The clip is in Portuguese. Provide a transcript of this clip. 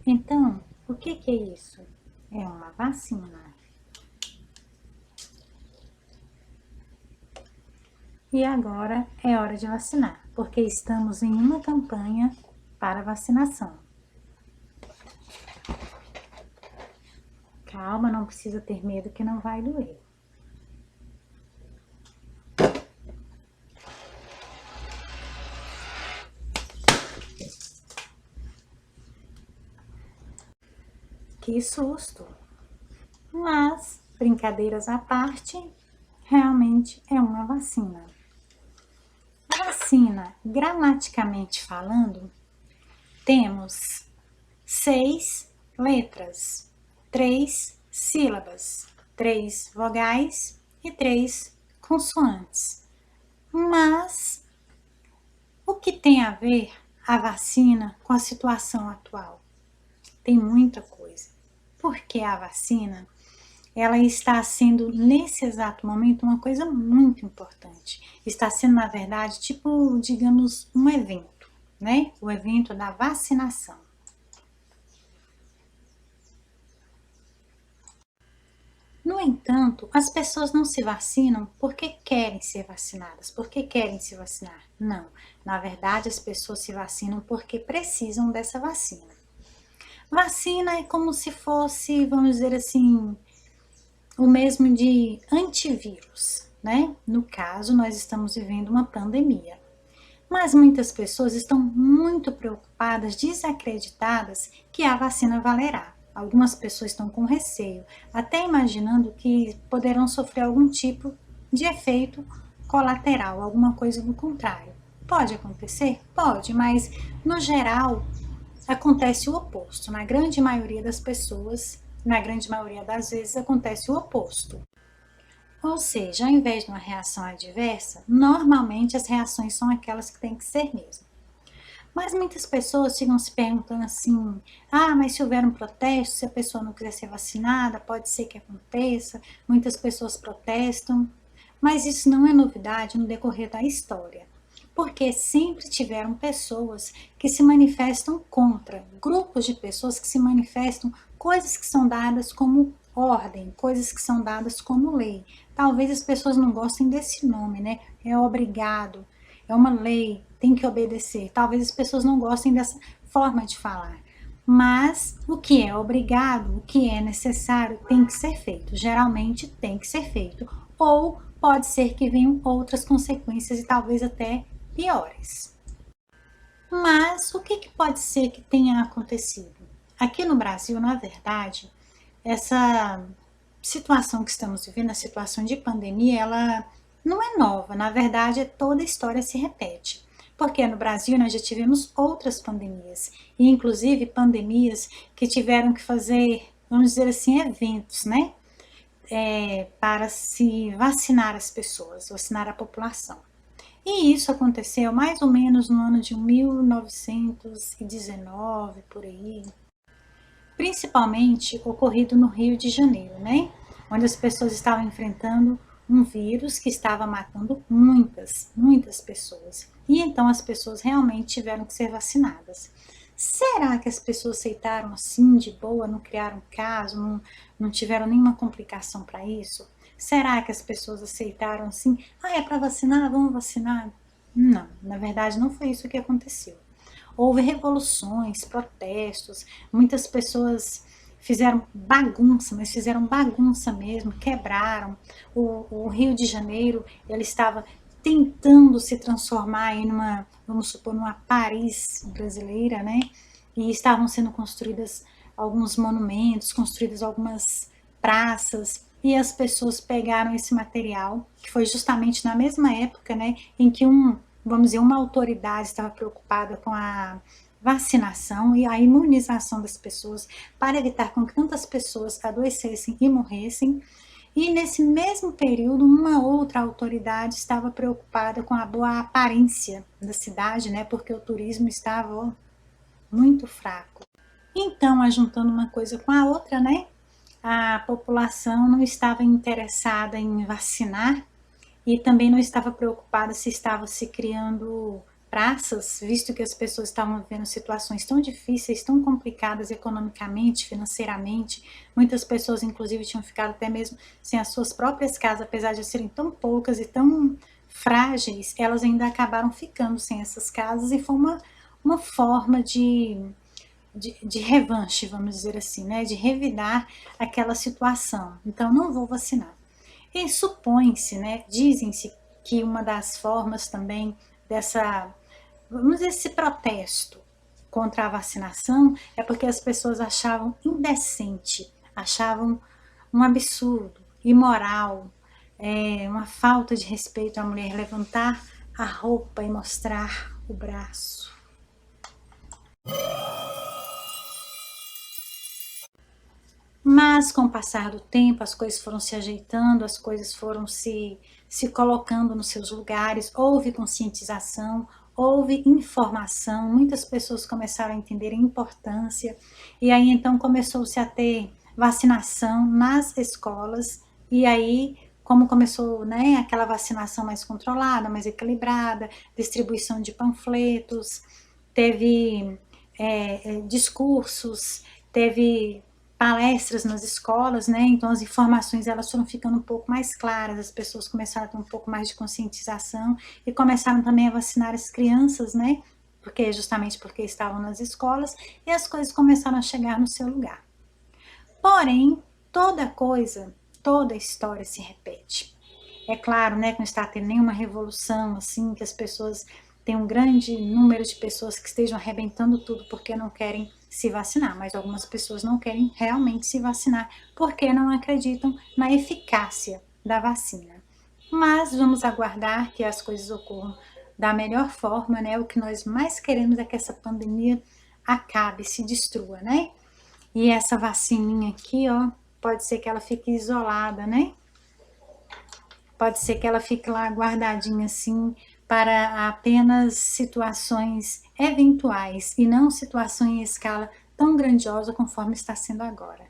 Então, o que é isso? É uma vacina. E agora é hora de vacinar, porque estamos em uma campanha para vacinação. Calma, não precisa ter medo que não vai doer. Que susto! Mas, brincadeiras à parte, realmente é uma vacina. A vacina, gramaticamente falando, temos 6 letras, 3 sílabas, 3 vogais e 3 consoantes. Mas o que tem a ver a vacina com a situação atual? Tem muita coisa. Porque a vacina, ela está sendo, nesse exato momento, uma coisa muito importante. Está sendo, na verdade, tipo, digamos, um evento, né? O evento da vacinação. No entanto, as pessoas não se vacinam porque querem ser vacinadas, porque querem se vacinar. Não, na verdade as pessoas se vacinam porque precisam dessa vacina. Vacina é como se fosse, vamos dizer assim, o mesmo de antivírus, né? No caso, nós estamos vivendo uma pandemia. Mas muitas pessoas estão muito preocupadas, desacreditadas que a vacina valerá. Algumas pessoas estão com receio, até imaginando que poderão sofrer algum tipo de efeito colateral, alguma coisa do contrário. Pode acontecer? Pode, mas no geral acontece o oposto. Na grande maioria das pessoas, na grande maioria das vezes, acontece o oposto. Ou seja, ao invés de uma reação adversa, normalmente as reações são aquelas que tem que ser mesmo. Mas muitas pessoas ficam se perguntando assim, mas se houver um protesto, se a pessoa não quiser ser vacinada, pode ser que aconteça, muitas pessoas protestam, mas isso não é novidade no decorrer da história, porque sempre tiveram pessoas que se manifestam contra, grupos de pessoas que se manifestam coisas que são dadas como ordem, coisas que são dadas como lei. Talvez as pessoas não gostem desse nome, né? É obrigado, é uma lei, tem que obedecer. Talvez as pessoas não gostem dessa forma de falar. Mas o que é obrigado, o que é necessário, tem que ser feito. Geralmente tem que ser feito. Ou pode ser que venham outras consequências e talvez até piores. Mas o que pode ser que tenha acontecido? Aqui no Brasil, na verdade, essa situação que estamos vivendo, a situação de pandemia, ela não é nova. Na verdade, toda a história se repete. Porque no Brasil nós já tivemos outras pandemias, e inclusive pandemias que tiveram que fazer, vamos dizer assim, eventos, né? Para se vacinar as pessoas, vacinar a população. E isso aconteceu mais ou menos no ano de 1919, por aí. Principalmente ocorrido no Rio de Janeiro, né? Onde as pessoas estavam enfrentando um vírus que estava matando muitas pessoas. E então as pessoas realmente tiveram que ser vacinadas. Será que as pessoas aceitaram assim de boa, não criaram caso, não tiveram nenhuma complicação para isso? Será que as pessoas aceitaram assim, é para vacinar, vamos vacinar? Não, na verdade não foi isso que aconteceu. Houve revoluções, protestos, muitas pessoas fizeram bagunça, mas fizeram bagunça mesmo, quebraram. O Rio de Janeiro, ele estava tentando se transformar em uma, vamos supor, numa Paris brasileira, né? E estavam sendo construídas alguns monumentos, construídas algumas praças, e as pessoas pegaram esse material, que foi justamente na mesma época, né, em que vamos dizer, uma autoridade estava preocupada com a vacinação e a imunização das pessoas para evitar com que tantas pessoas adoecessem e morressem. E nesse mesmo período, uma outra autoridade estava preocupada com a boa aparência da cidade, né, porque o turismo estava muito fraco. Então, ajuntando uma coisa com a outra, né, a população não estava interessada em vacinar e também não estava preocupada se estava se criando praças, visto que as pessoas estavam vivendo situações tão difíceis, tão complicadas economicamente, financeiramente. Muitas pessoas, inclusive, tinham ficado até mesmo sem as suas próprias casas, apesar de serem tão poucas e tão frágeis, elas ainda acabaram ficando sem essas casas, e foi uma forma de revanche, vamos dizer assim, né? De revidar aquela situação. Então, não vou vacinar. E supõe-se, né? Dizem-se que uma das formas também dessa, vamos dizer, esse protesto contra a vacinação é porque as pessoas achavam indecente, achavam um absurdo, imoral, uma falta de respeito à mulher levantar a roupa e mostrar o braço. Mas com o passar do tempo, as coisas foram se ajeitando, as coisas foram se colocando nos seus lugares, houve conscientização, houve informação, muitas pessoas começaram a entender a importância, e aí então começou-se a ter vacinação nas escolas, e aí como começou, né, aquela vacinação mais controlada, mais equilibrada, distribuição de panfletos, teve discursos, teve palestras nas escolas, né? Então as informações elas foram ficando um pouco mais claras, as pessoas começaram a ter um pouco mais de conscientização e começaram também a vacinar as crianças, né? Justamente porque estavam nas escolas, e as coisas começaram a chegar no seu lugar. Porém, toda coisa, toda história se repete. É claro, né, que não está tendo nenhuma revolução, assim, que as pessoas tem um grande número de pessoas que estejam arrebentando tudo porque não querem se vacinar, mas algumas pessoas não querem realmente se vacinar porque não acreditam na eficácia da vacina. Mas vamos aguardar que as coisas ocorram da melhor forma, né? O que nós mais queremos é que essa pandemia acabe, se destrua, né? E essa vacininha aqui, ó, pode ser que ela fique isolada, né? Pode ser que ela fique lá guardadinha assim, para apenas situações eventuais e não situações em escala tão grandiosa conforme está sendo agora.